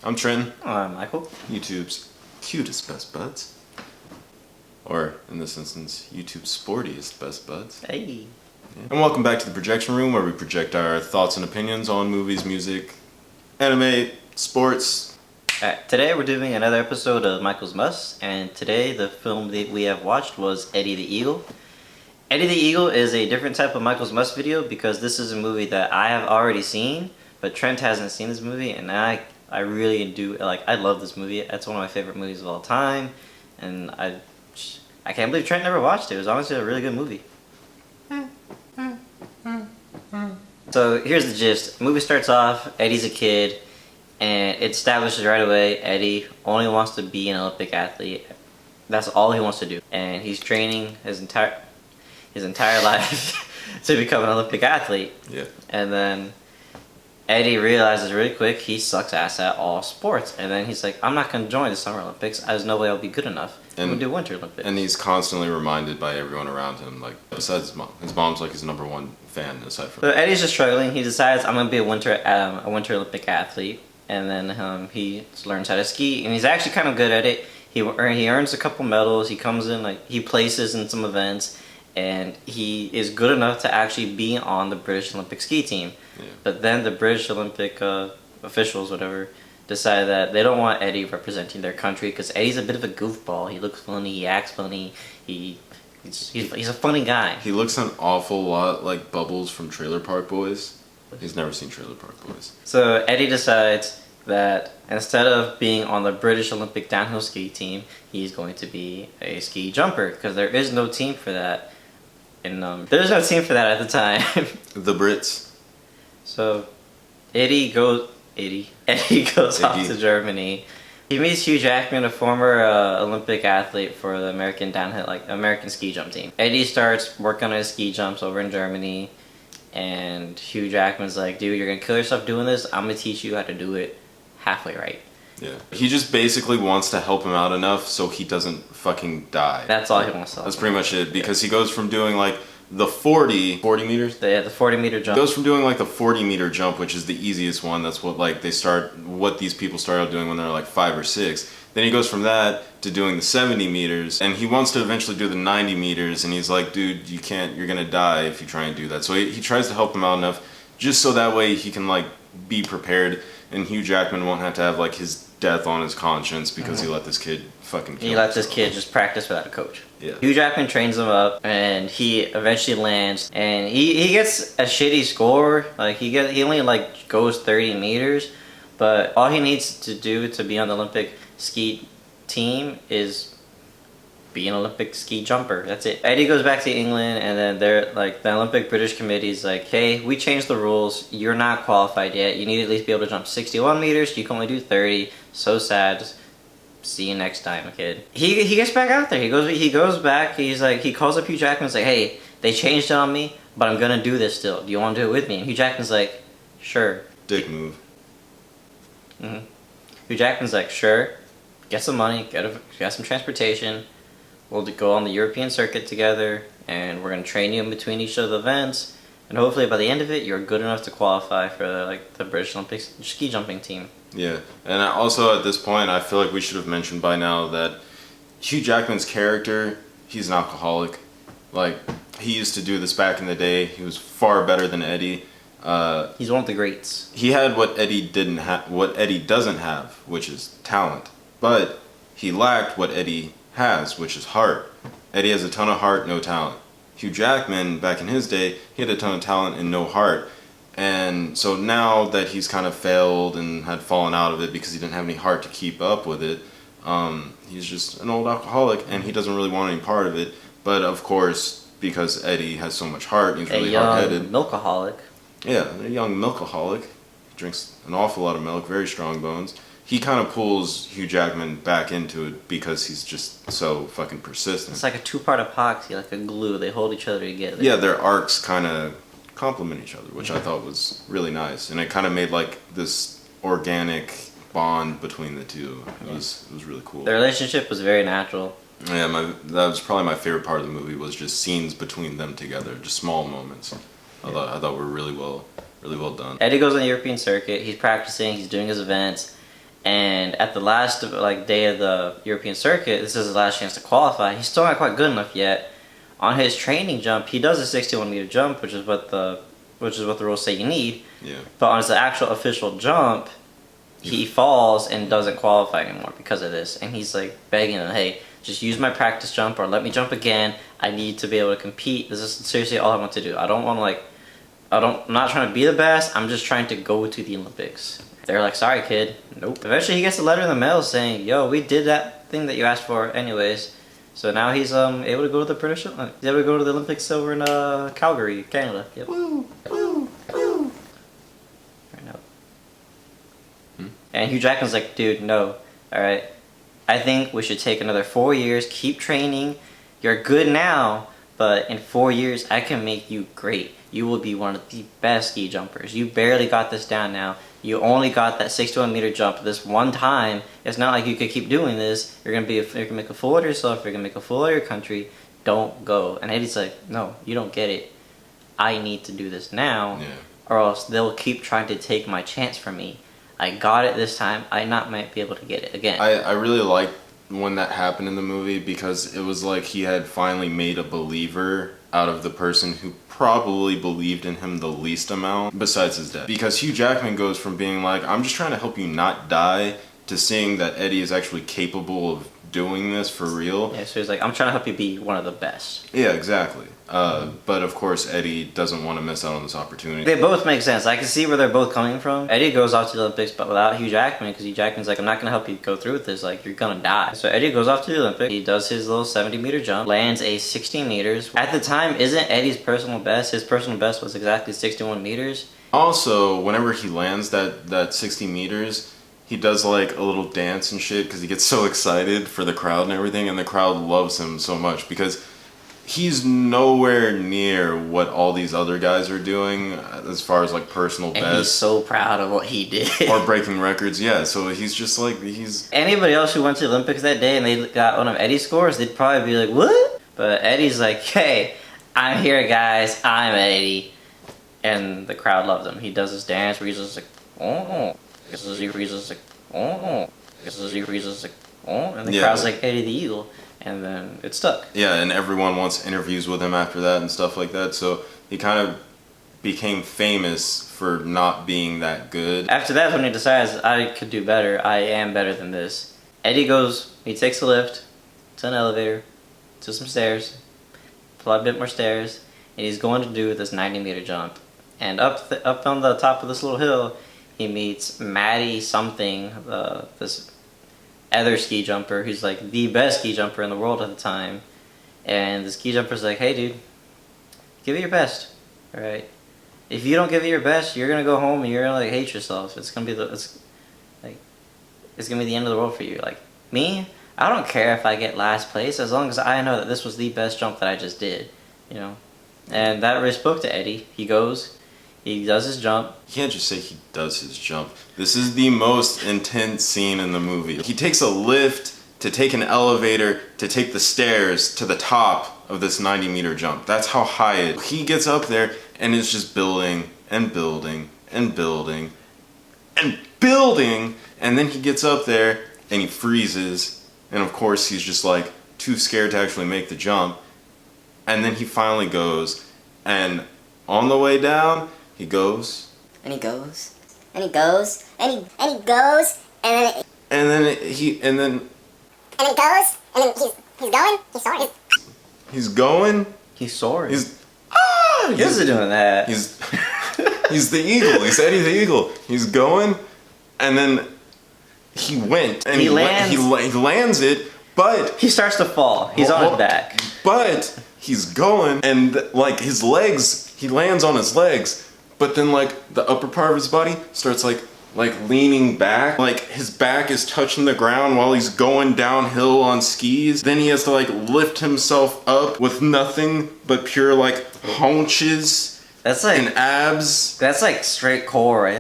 I'm Trenton, I'm Michael. YouTube's cutest best buds. Or, in this instance, YouTube's sportiest best buds. Hey. And welcome back to the projection room, where we project our thoughts and opinions on movies, music, anime, sports. Alright, today we're doing another episode of Michael's Must, and today the film that we have watched was Eddie the Eagle. Eddie the Eagle is a different type of Michael's Must video because this is a movie that I have already seen, but Trent hasn't seen this movie, and I really do, I love this movie. It's one of my favorite movies of all time, and I can't believe Trent never watched it. It was honestly a really good movie. So here's the gist. The movie starts off, Eddie's a kid, and it establishes right away Eddie only wants to be an Olympic athlete. That's all he wants to do. And he's training his entire life to become an Olympic athlete. Yeah. And then Eddie realizes really quick he sucks ass at all sports. And then he's like, I'm not going to join the Summer Olympics. There's no way I'll be good enough. I'm going to do Winter Olympics. And he's constantly reminded by everyone around him, like, besides his mom. His mom's like his number one fan, aside from... So Eddie's just struggling. He decides, I'm going to be a Winter Olympic athlete. And then he learns how to ski. And he's actually kind of good at it. He earns a couple medals. He comes in, he places in some events. And he is good enough to actually be on the British Olympic ski team. Yeah. But then the British Olympic officials, whatever, decide that they don't want Eddie representing their country because Eddie's a bit of a goofball. He looks funny, he acts funny, he's a funny guy. He looks an awful lot like Bubbles from Trailer Park Boys. He's never seen Trailer Park Boys. So Eddie decides that instead of being on the British Olympic downhill ski team, he's going to be a ski jumper because there is no team for that. And there's no team for that at the time. The Brits. So Eddie goes off to Germany. He meets Hugh Jackman, a former Olympic athlete for the American downhill, American ski jump team. Eddie starts working on his ski jumps over in Germany, and Hugh Jackman's like, dude, you're gonna kill yourself doing this. I'm gonna teach you how to do it halfway right. Yeah. He just basically wants to help him out enough so he doesn't fucking die. That's all he wants to help. That's pretty much it, because he goes from doing the 40 meters? The 40 meter jump. He goes from doing the 40 meter jump, which is the easiest one. That's what what these people start out doing when they're 5 or 6. Then he goes from that to doing the 70 meters, and he wants to eventually do the 90 meters, and he's like, dude, you can't, you're gonna die if you try and do that. So he tries to help him out enough, just so that way he can be prepared, and Hugh Jackman won't have to have his death on his conscience because he let this kid fucking kill He let this kid just practice without a coach. Yeah. Hugh Jackman trains him up, and he eventually lands, and he gets a shitty score. He only goes 30 meters, but all he needs to do to be on the Olympic ski team is be an Olympic ski jumper. That's it. Eddie goes back to England, and then the Olympic British Committee's like, hey, we changed the rules. You're not qualified yet. You need to at least be able to jump 61 meters. You can only do 30. So sad. See you next time, kid. He gets back out there. He goes back. He calls up Hugh Jackman and is like, hey, they changed it on me, but I'm gonna do this still. Do you want to do it with me? And Hugh Jackman's like, sure. Dick move. Hugh Jackman's like, sure. Get some money. Get some transportation. We'll go on the European circuit together, and we're gonna train you in between each of the events. And hopefully by the end of it, you're good enough to qualify for the British Olympic ski jumping team. Yeah, and also at this point, I feel like we should have mentioned by now that Hugh Jackman's character, he's an alcoholic. He used to do this back in the day. He was far better than Eddie. He's one of the greats. He had what Eddie doesn't have, which is talent. But he lacked what Eddie has, which is heart. Eddie has a ton of heart, no talent. Hugh Jackman, back in his day, he had a ton of talent and no heart. And so now that he's kind of failed and had fallen out of it because he didn't have any heart to keep up with it, he's just an old alcoholic, and he doesn't really want any part of it. But of course, because Eddie has so much heart, he's really hard-headed. A young milkaholic. Yeah, a young milkaholic. He drinks an awful lot of milk, very strong bones. He kind of pulls Hugh Jackman back into it because he's just so fucking persistent. It's like a two-part epoxy, like a glue. They hold each other together. Yeah, their arcs kind of complement each other, which I thought was really nice, and it kind of made this organic bond between the two. It was really cool. Their relationship was very natural. Yeah, that was probably my favorite part of the movie, was just scenes between them together, just small moments. I thought were really well done. Eddie goes on the European circuit. He's practicing. He's doing his events. And at the last day of the European circuit, this is his last chance to qualify. He's still not quite good enough yet. On his training jump, he does a 61-meter jump, which is what the rules say you need. Yeah. But on his actual official jump, he falls and doesn't qualify anymore because of this. And he's like begging him, hey, just use my practice jump or let me jump again. I need to be able to compete. This is seriously all I want to do. I'm not trying to be the best. I'm just trying to go to the Olympics. They're like, sorry, kid. Nope. Eventually, he gets a letter in the mail saying, yo, we did that thing that you asked for anyways. So now he's able to go to the British. He's able to go to the Olympics over in Calgary, Canada. Yep. Woo, woo, woo. Right now. And Hugh Jackman's like, dude, no. All right. I think we should take another 4 years, keep training. You're good now, but in 4 years, I can make you great. You will be one of the best ski jumpers. You barely got this down now. You only got that 61-meter jump this one time. It's not like you could keep doing this. You're gonna make a fool of yourself. You're gonna make a fool of your country. Don't go. And Eddie's like, no, you don't get it. I need to do this now, or else they'll keep trying to take my chance from me. I got it this time. I might be able to get it again. I really liked when that happened in the movie because it was like he had finally made a believer out of the person who probably believed in him the least amount besides his dad. Because Hugh Jackman goes from being like, I'm just trying to help you not die, to seeing that Eddie is actually capable of doing this for real. Yeah, so he's like, I'm trying to help you be one of the best. Yeah, exactly. But of course, Eddie doesn't want to miss out on this opportunity. They both make sense. I can see where they're both coming from. Eddie goes off to the Olympics, but without Hugh Jackman, because Hugh Jackman's like, I'm not going to help you go through with this. Like, you're going to die. So Eddie goes off to the Olympics. He does his little 70-meter jump, lands a 16 meters. At the time, isn't Eddie's personal best? His personal best was exactly 61 meters. Also, whenever he lands that 60 meters, he does like a little dance and shit because he gets so excited for the crowd and everything, and the crowd loves him so much because he's nowhere near what all these other guys are doing as far as like personal best. And he's so proud of what he did. Or breaking records, yeah. So he's just like, he's... Anybody else who went to the Olympics that day and they got one of Eddie's scores, they'd probably be like, what? But Eddie's like, hey, I'm here, guys. I'm Eddie. And the crowd loves him. He does his dance where he's just like, oh. He's just like, oh. He's just like, oh. And the crowd's like, Eddie the Eagle. And then it stuck. Yeah, and everyone wants interviews with him after that and stuff like that. So he kind of became famous for not being that good. After that, when he decides, I could do better, I am better than this. Eddie goes, he takes a lift to an elevator, to some stairs, a bit more stairs, and he's going to do this 90-meter jump. And up on the top of this little hill, he meets Maddie something, this other ski jumper who's like the best ski jumper in the world at the time. And the ski jumper's like, hey dude, give it your best, alright? If you don't give it your best, you're gonna go home and you're gonna like hate yourself. It's gonna be it's gonna be the end of the world for you. Like me, I don't care if I get last place as long as I know that this was the best jump that I just did, you know? And that really spoke to Eddie. He goes, he does his jump. You can't just say he does his jump. This is the most intense scene in the movie. He takes a lift to take an elevator to take the stairs to the top of this 90-meter jump. That's how high it is. He gets up there and is just building and building and building and building, and then he gets up there and he freezes, and of course he's just like too scared to actually make the jump. And then he finally goes, and on the way down, he goes. And he goes. And he goes. And he goes. And then And then he goes. And then he's going. He's soaring. he's going. He's soaring. He isn't doing that. He's the eagle. He's Eddie the Eagle. He's going, and then he went and He lands. He lands it, but He starts to fall. He's on his back. But he's going, and like his legs, he lands on his legs, but then like the upper part of his body starts like leaning back, like his back is touching the ground while he's going downhill on skis. Then he has to like lift himself up with nothing but pure like haunches That's like and abs. That's like straight core, right?